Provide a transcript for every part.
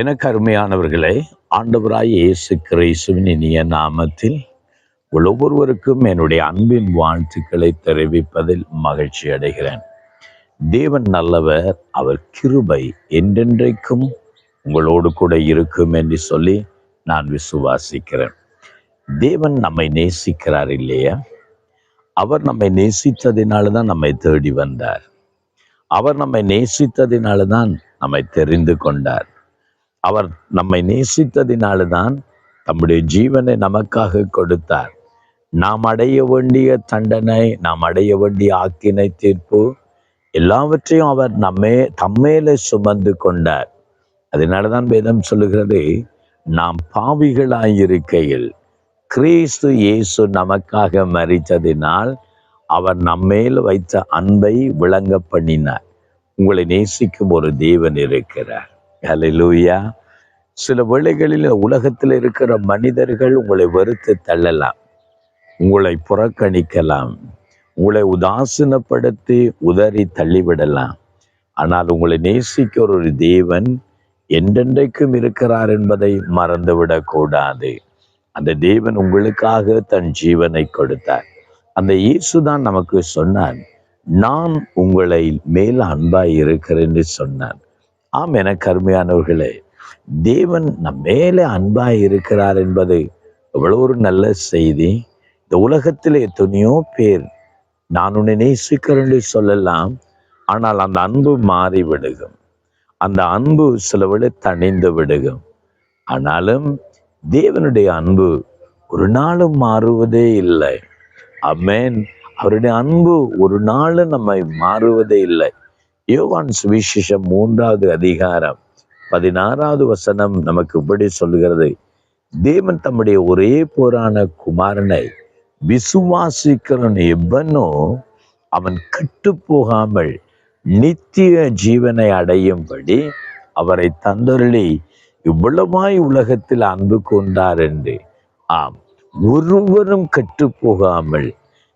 எனக்கு அருமையானவர்களே, ஆண்டவராய் இயேசு கிறிஸ்துவின் இனிய நாமத்தில் ஒவ்வொருவருக்கும் என்னுடைய அன்பின் வாழ்த்துக்களை தெரிவிப்பதில் மகிழ்ச்சி அடைகிறேன். தேவன் நல்லவர், அவர் கிருபை என்றென்றைக்கும் உங்களோடு கூட இருக்கும் என்று சொல்லி நான் விசுவாசிக்கிறேன். தேவன் நம்மை நேசிக்கிறார் இல்லையா? அவர் நம்மை நேசித்ததினால தான் நம்மை தேடி வந்தார். அவர் நம்மை நேசித்ததினால தான் நம்மை தெரிந்து கொண்டார். அவர் நம்மை நேசித்ததினால்தான் தம்முடைய ஜீவனை நமக்காக கொடுத்தார். நாம் அடைய வேண்டிய தண்டனை, நாம் அடைய வேண்டிய ஆக்கினை தீர்ப்பு எல்லாவற்றையும் அவர் தம்மேல சுமந்து கொண்டார். அதனாலதான் வேதம் சொல்லுகிறது, நாம் பாவிகளாயிருக்கையில் கிறிஸ்து இயேசு நமக்காக மரித்ததினால் அவர் நம்மேல் வைத்த அன்பை விளங்க பண்ணினார். உங்களை நேசிக்கும் ஒரு தேவன் இருக்கிறார். ஹல்லேலூயா. சில வேளைகளில் உலகத்தில் இருக்கிற மனிதர்கள் உங்களை வெறுத்து தள்ளலாம், உங்களை புறக்கணிக்கலாம், உங்களை உதாசீனப்படுத்தி உதறி தள்ளிவிடலாம். ஆனால் உங்களை நேசிக்கிற ஒரு தேவன் என்றென்றைக்கும் இருக்கிறார் என்பதை மறந்துவிடக்கூடாது. அந்த தேவன் உங்களுக்காக தன் ஜீவனை கொடுத்தார். அந்த இயேசுதான் நமக்கு சொன்னான், நான் உங்களை மேல் அன்பாய் இருக்கிறேன் என்று சொன்னான். ஆம், எனக்கு அருமையானவர்களே, தேவன் நம் மேலே அன்பாய் இருக்கிறார் என்பது எவ்வளவு ஒரு நல்ல செய்தி. இந்த உலகத்தில் எத்தனையோ பேர் நான் உன்னை நேசிக்கிறேன் என்று சொல்லலாம், ஆனால் அந்த அன்பு மாறி விடுகும், அந்த அன்பு சில வேளை தணிந்து விடுகும். ஆனாலும் தேவனுடைய அன்பு ஒரு நாளும் மாறுவதே இல்லை. ஆமென். அவருடைய அன்பு ஒரு நாளும் நம்மை மாறுவதே இல்லை. யோவான் சுவிசேஷம் 3வது அதிகாரம் 16வது வசனம் நமக்கு இப்படி சொல்லுகிறது, தேவன் தம்முடைய ஒரே பேரான குமாரனை விசுவாசிக்கிறவன் எவனோ அவன் கெட்டு போகாமல் நித்திய ஜீவனை அடையும்படி அவரை தந்தருளி இவ்வளவாய் உலகத்தில் அன்பு கொண்டார் என்று. ஆம், ஒருவரும் கெட்டு போகாமல்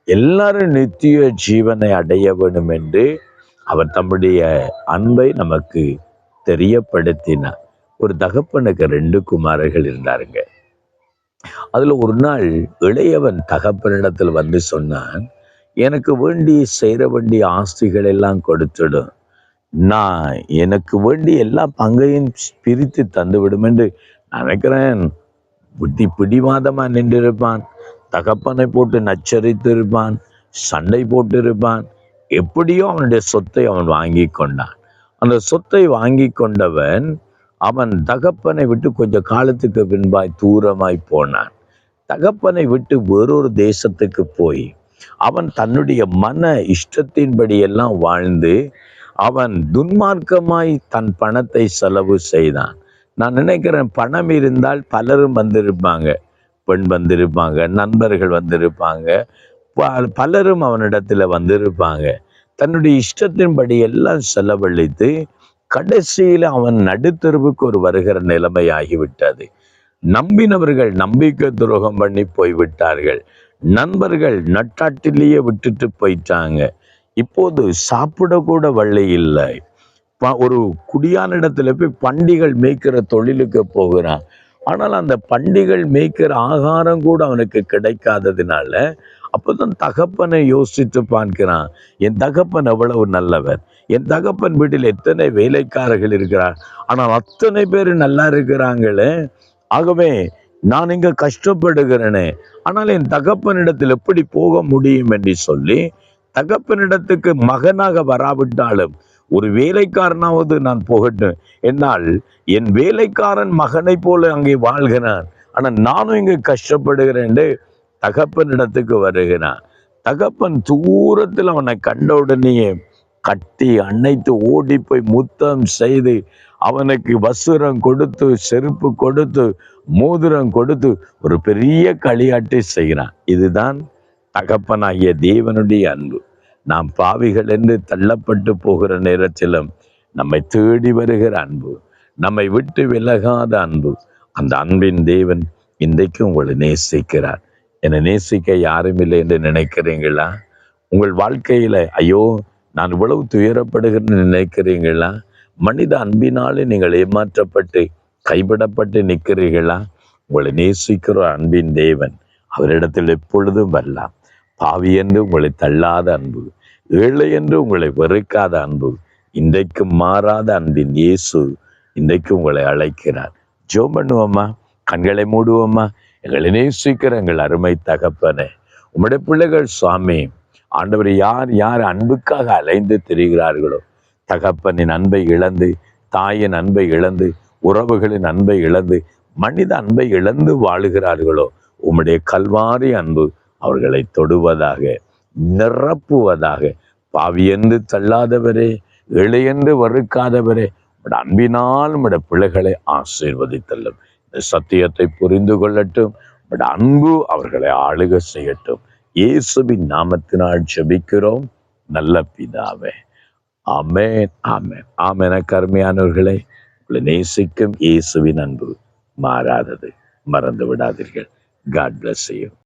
எல்லாரும் நித்திய ஜீவனை அடைய வேண்டும் என்று அவர் தம்முடைய அன்பை நமக்கு தெரியப்படுத்தினார். ஒரு தகப்பனுக்கு 2 குமாரர்கள் இருந்தாருங்க. அதுல ஒரு நாள் இளையவன் தகப்பனிடத்தில் வந்து சொன்னான், எனக்கு செய்ய வேண்டிய ஆஸ்திகள் எல்லாம் கொடுத்துடும், நான் எனக்கு வேண்டிய எல்லா பங்கையும் பிரித்து தந்து விடும் என்று நினைக்கிறேன். பிடிவாதமா நின்றிருப்பான், தகப்பனை போட்டு நச்சரித்து இருப்பான், சண்டை போட்டு இருப்பான். எப்படியோ அவனுடைய சொத்தை அவன் வாங்கி கொண்டான். அந்த சொத்தை வாங்கி கொண்டவன் அவன் தகப்பனை விட்டு கொஞ்ச காலத்துக்கு பின்பாய் தூரமாய் போனான். தகப்பனை விட்டு வேறொரு தேசத்துக்கு போய் அவன் தன்னுடைய மன இஷ்டத்தின்படி எல்லாம் வாழ்ந்து அவன் துன்மார்க்கமாய் தன் பணத்தை செலவு செய்தான். நான் நினைக்கிறேன், பணம் இருந்தால் பலரும் வந்திருப்பாங்க, பெண் வந்திருப்பாங்க, நண்பர்கள் வந்திருப்பாங்க, பலரும் அவனிடத்துல வந்திருப்பாங்க. தன்னுடைய இஷ்டத்தின்படி எல்லாம் செலவழித்து கடைசியில் அவன் நடுத்தருவுக்கு ஒரு வருகிற நிலைமை ஆகிவிட்டது. நம்பினவர்கள் நம்பிக்கை துரோகம் பண்ணி போய்விட்டார்கள். நண்பர்கள் நட்டாட்டிலேயே விட்டுட்டு போயிட்டாங்க. இப்போது சாப்பிடக்கூட வழி இல்லை. ஒரு குடியான இடத்துல போய் பண்டிகள் மேய்க்கிற தொழிலுக்கு போகிறான். ஆனால் அந்த பண்டிகள் மேய்க்கிற ஆகாரம் கூட அவனுக்கு கிடைக்காததுனால அப்போதான் தகப்பனை யோசித்து பார்க்கிறான், என் தகப்பன் எவ்வளவு நல்லவர், என் தகப்பன் வீட்டில் எத்தனை வேலைக்காரர்கள் இருக்கிறார், ஆனால் அத்தனை பேர் நல்லா இருக்கிறாங்களே, ஆகவே நான் இங்க கஷ்டப்படுகிறேனே, ஆனால் என் தகப்பனிடத்தில் எப்படி போக முடியும் என்று சொல்லி தகப்பனிடத்துக்கு மகனாக வராவிட்டாலும் ஒரு வேலைக்காரனாவது நான் போகட்டும், என்னால் என் வேலைக்காரன் மகனை போல அங்கே வாழ்கிறான், ஆனால் நானும் இங்கே கஷ்டப்படுகிறேன் தகப்பனிடத்துக்கு வருகிறான். தகப்பன் தூரத்தில் அவனை கண்ட உடனேயே கட்டி அணைத்து ஓடி போய் முத்தம் செய்து அவனுக்கு வஸ்திரம் கொடுத்து, செருப்பு கொடுத்து, மோதிரம் கொடுத்து ஒரு பெரிய களியாட்டை செய்கிறான். இதுதான் தகப்பனாகிய தேவனுடைய அன்பு. நாம் பாவிகள் என்று தள்ளப்பட்டு போகிற நேரத்திலும் நம்மை தேடி வருகிற அன்பு, நம்மை விட்டு விலகாத அன்பு. அந்த அன்பின் தேவன் இன்றைக்கு உங்களை நேசிக்கிறார். என்னை நேசிக்க யாரும் இல்லை என்று நினைக்கிறீங்களா? உங்கள் வாழ்க்கையில ஐயோ நான் இவ்வளவு துயரப்படுகிறேன்னு நினைக்கிறீங்களா? மனித அன்பினாலே நீங்கள் ஏமாற்றப்பட்டு கைவிடப்பட்டு நிற்கிறீர்களா? உங்களை நேசிக்கிற அன்பின் தேவன் அவரிடத்தில் எப்பொழுதும் வரலாம். பாவி என்று உங்களை தள்ளாத அன்பு, ஏழை என்று உங்களை வெறுக்காத அன்பு, இன்றைக்கும் மாறாத அன்பின் இயேசு இன்றைக்கு உங்களை அழைக்கிறார். ஜெபம் பண்ணுவோமா? கண்களை மூடுவோமா? எங்களை நேசிக்கிற எங்கள் அருமை தகப்பனே, உம்முடைய பிள்ளைகள் சுவாமி, ஆண்டவர் யார் யார் அன்புக்காக அலைந்து திரிகிறார்களோ, தகப்பனின் அன்பை இழந்து, தாயின் அன்பை இழந்து, உறவுகளின் அன்பை இழந்து, மனித அன்பை இழந்து வாழுகிறார்களோ, உம்முடைய கல்வாரி அன்பு அவர்களை தொடுவதாக, நிரப்புவதாக. பாவி என்று தள்ளாதவரே, இளையென்று வறுக்காதவரே, உம்முடைய அன்பினால் உம்முடைய பிள்ளைகளை ஆசீர்வதித்தல்லும். இந்த சத்தியத்தை புரிந்து கொள்ளட்டும். உம்முடைய அன்பு அவர்களை ஆளுக செய்யட்டும். இயேசுவின் நாமத்தினால் ஜெபிக்கிறோம் நல்ல பிதாவே. ஆமென், ஆமென், ஆமென். கருமையானவர்களே, உங்களை நேசிக்கும் இயேசுவின் அன்பு மாறாதது. மறந்து விடாதீர்கள். God bless you.